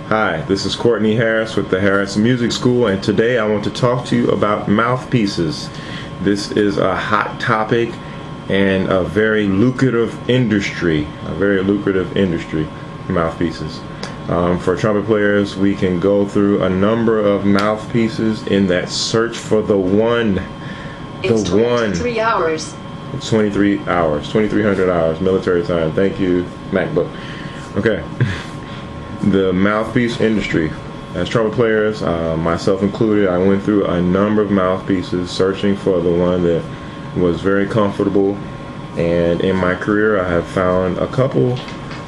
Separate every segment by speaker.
Speaker 1: Hi, this is Courtney Harris with the Harris Music School, and today I want to talk to you about mouthpieces. This is a hot topic and a very lucrative industry. Mouthpieces. For trumpet players, we can go through a number of mouthpieces in that search for the one.
Speaker 2: It's 23 hours.
Speaker 1: It's 23 hours, 2300 hours, military time. Thank you, MacBook. Okay. The mouthpiece industry. As trumpet players, myself included, I went through a number of mouthpieces searching for the one that was very comfortable. And in my career, I have found a couple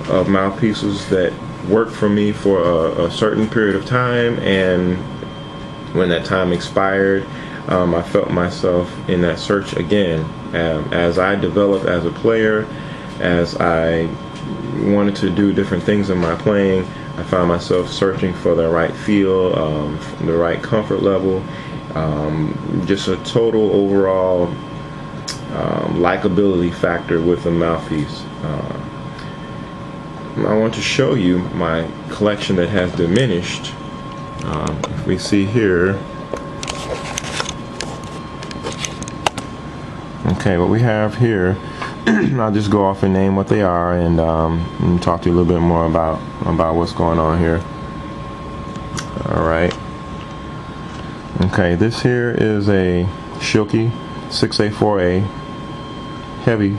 Speaker 1: of mouthpieces that worked for me for a certain period of time, and when that time expired, I felt myself in that search again. As I developed as a player, as I wanted to do different things in my playing, I found myself searching for the right feel, the right comfort level, just a total overall likability factor with the mouthpiece. I want to show you my collection that has diminished. If we see here, okay, what we have here, I'll just go off and name what they are, and talk to you a little bit more about what's going on here. Alright. Okay, this here is a Shilky 6A4A heavy.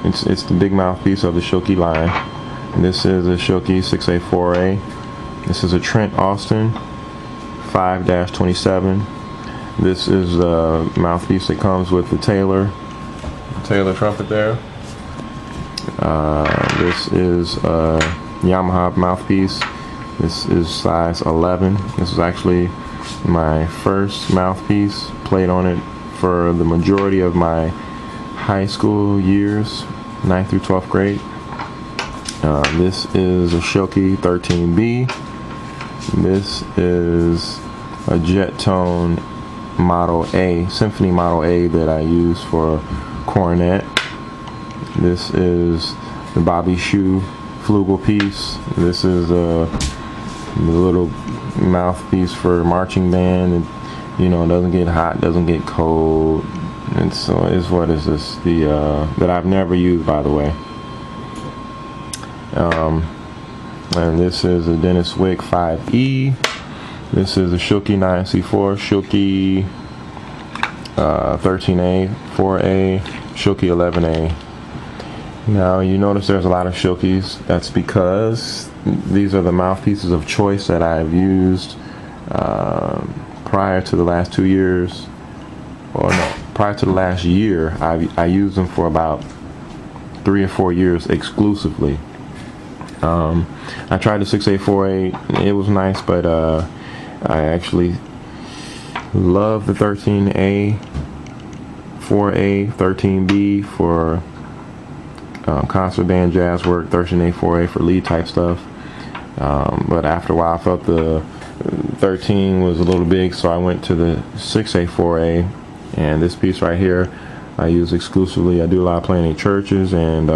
Speaker 1: It's the big mouthpiece of the Shilky line. This is a Shilky 6A4A. This is a Trent Austin 5-27. This is a mouthpiece that comes with the Taylor trumpet there. This is a Yamaha mouthpiece. This is size 11. This is actually my first mouthpiece. Played on it for the majority of my high school years, 9th through 12th grade. This is a Shilky 13B. This is a Jet Tone Model A, Symphony Model A, that I use for cornet. This is the Bobby Shoe flugel piece. This is the little mouthpiece for marching band. It doesn't get hot, doesn't get cold. And so what is this? That I've never used, by the way. And this is a Dennis Wick 5E. This is a Shilky 9C4, Shilky 13A, 4A, Shilky 11A. Now you notice there's a lot of Shilkys. That's because these are the mouthpieces of choice that I've used prior to the last 2 years. Or no, prior to the last year. I used them for about 3 or 4 years exclusively. I tried the 6A4A. It was nice, but I actually love the 13A, 4A, 13B for concert band jazz work, 13A, 4A for lead type stuff. But after a while, I felt the 13 was a little big, so I went to the 6A, 4A. And this piece right here, I use exclusively. I do a lot of playing in churches and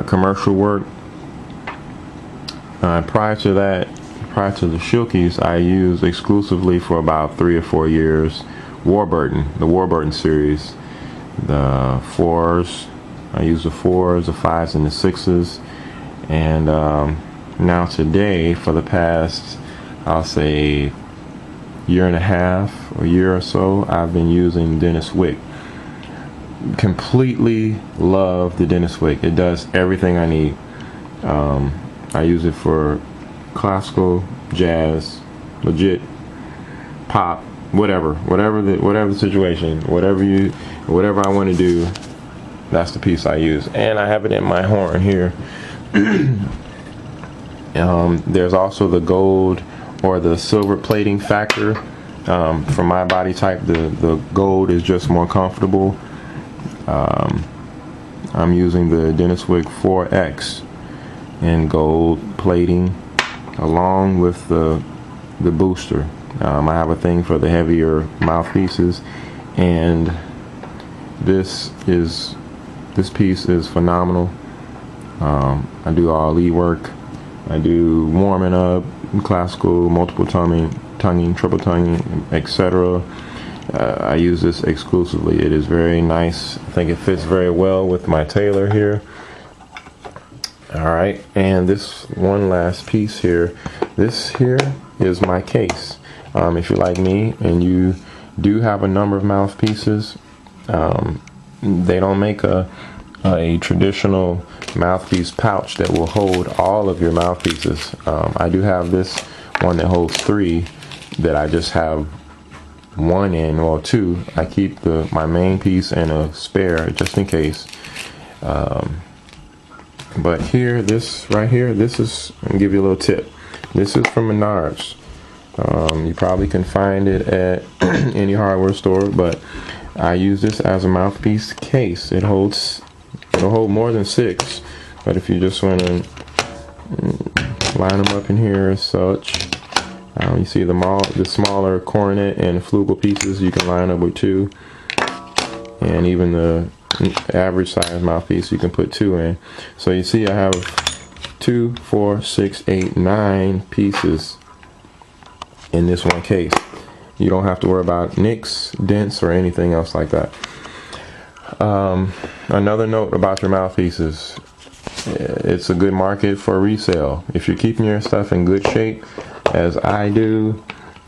Speaker 1: commercial work. Prior to the Shilkys, I used exclusively for about 3 or 4 years the Warburton series. The 4s, I use the 4s, the 5s, and the 6s. And now today, for the past, I'll say, year and a half or year or so, I've been using Dennis Wick. Completely love the Dennis Wick. It does everything I need. I use it for classical, jazz, legit, pop, whatever the situation, whatever I want to do, that's the piece I use. And I have it in my horn here. There's also the gold or the silver plating factor. For my body type, the gold is just more comfortable. I'm using the Dennis Wick 4X in gold plating along with the booster. I have a thing for the heavier mouthpieces, and this piece is phenomenal. I do all lead work. I do warming up, classical, multiple tonguing, triple tonguing, etc. I use this exclusively. It is very nice. I think it fits very well with my Taylor here. Alright, and this one last piece here. This here is my case. If you're like me and you do have a number of mouthpieces, they don't make a traditional mouthpiece pouch that will hold all of your mouthpieces. I do have this one that holds 3 that I just have one in, or 2. I keep my main piece and a spare just in case. But here, this right here, this is, I'll give you a little tip. This is from Menards. You probably can find it at any hardware store, but I use this as a mouthpiece case. It'll hold more than 6, but if you just want to line them up in here as such, you see the smaller cornet and flugel pieces you can line up with 2, and even the average size mouthpiece you can put 2 in. So you see I have 2, 4, 6, 8, 9 pieces in this one case. You don't have to worry about nicks, dents, or anything else like that. Another note about your mouthpieces: it's a good market for resale. If you're keeping your stuff in good shape, as I do,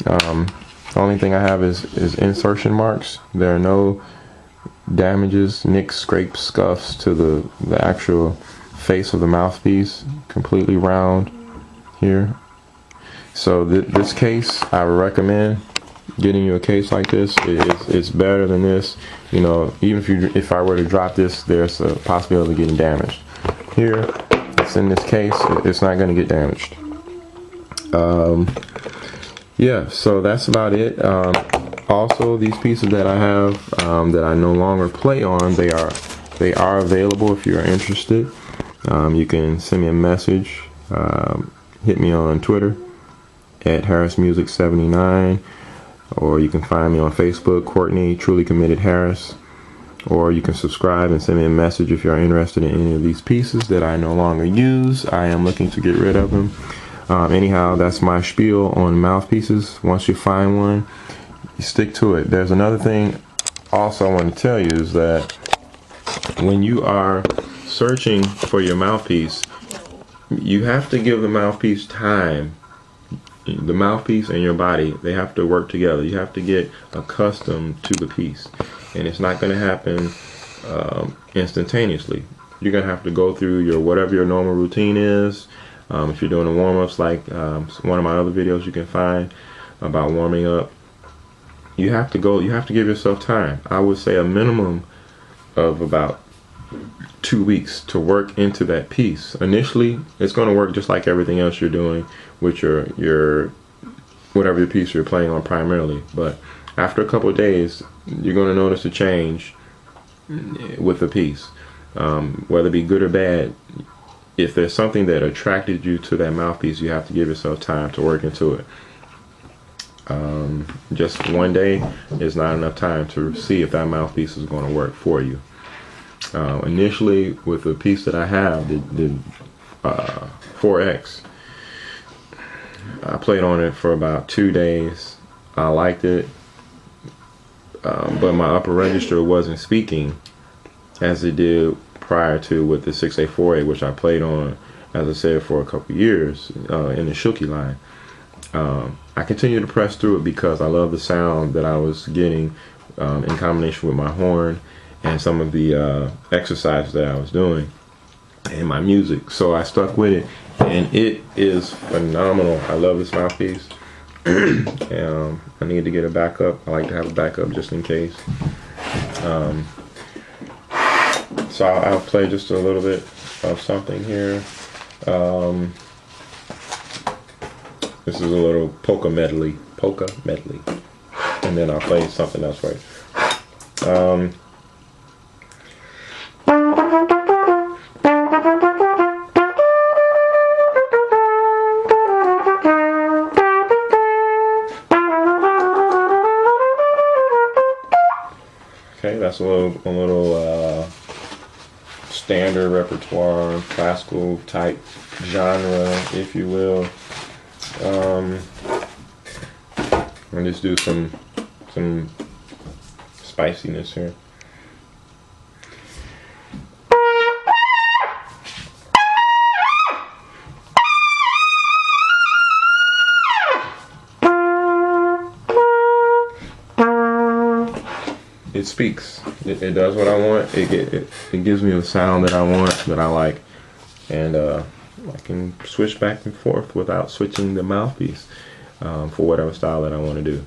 Speaker 1: the only thing I have is insertion marks. There are no damages, nicks, scrapes, scuffs to the actual face of the mouthpiece. Completely round here. So this case, I would recommend getting you a case like this. It's better than this. You know, even if I were to drop this, there's a possibility of getting damaged. Here, it's in this case. It's not going to get damaged. Yeah, so that's about it. Also, these pieces that I have that I no longer play on, they are available if you're interested. You can send me a message, hit me on Twitter at HarrisMusic79, or you can find me on Facebook, Courtney Truly Committed Harris, or you can subscribe and send me a message if you're interested in any of these pieces that I no longer use. I am looking to get rid of them. Anyhow, that's my spiel on mouthpieces. Once you find one, you stick to it. There's another thing also I want to tell you, is that when you are searching for your mouthpiece, you have to give the mouthpiece time. The mouthpiece and your body, they have to work together. You have to get accustomed to the piece, and it's not going to happen instantaneously. You're going to have to go through whatever your normal routine is. If you're doing the warm-ups, like one of my other videos you can find about warming up, you have to give yourself time. I would say a minimum of about 2 weeks to work into that piece. Initially, it's going to work just like everything else you're doing with your whatever the piece you're playing on primarily. But after a couple of days, you're going to notice a change with the piece, whether it be good or bad. If there's something that attracted you to that mouthpiece, you have to give yourself time to work into it. Just one day is not enough time to see if that mouthpiece is going to work for you. Initially, with the piece that I have, the 4X, I played on it for about 2 days. I liked it, but my upper register wasn't speaking as it did prior to with the 6A4A, which I played on, as I said, for a couple years in the Shooky line. I continued to press through it because I love the sound that I was getting in combination with my horn and some of the exercises that I was doing and my music. So I stuck with it, and it is phenomenal. I love this mouthpiece. I need to get a backup. I like to have a backup just in case. So I'll play just a little bit of something here. This is a little polka medley, and then I'll play something else right. Okay, that's a little standard repertoire, classical type genre, if you will. And just do some spiciness here. It speaks. It does what I want. It gives me the sound that I want, that I like, and I can switch back and forth without switching the mouthpiece for whatever style that I want to do.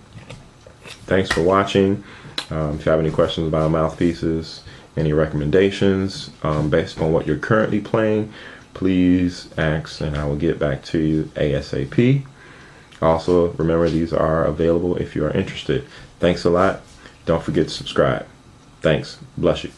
Speaker 1: Thanks for watching. If you have any questions about mouthpieces, any recommendations based on what you're currently playing, please ask and I will get back to you ASAP. Also, remember, these are available if you are interested. Thanks a lot. Don't forget to subscribe. Thanks. Bless you.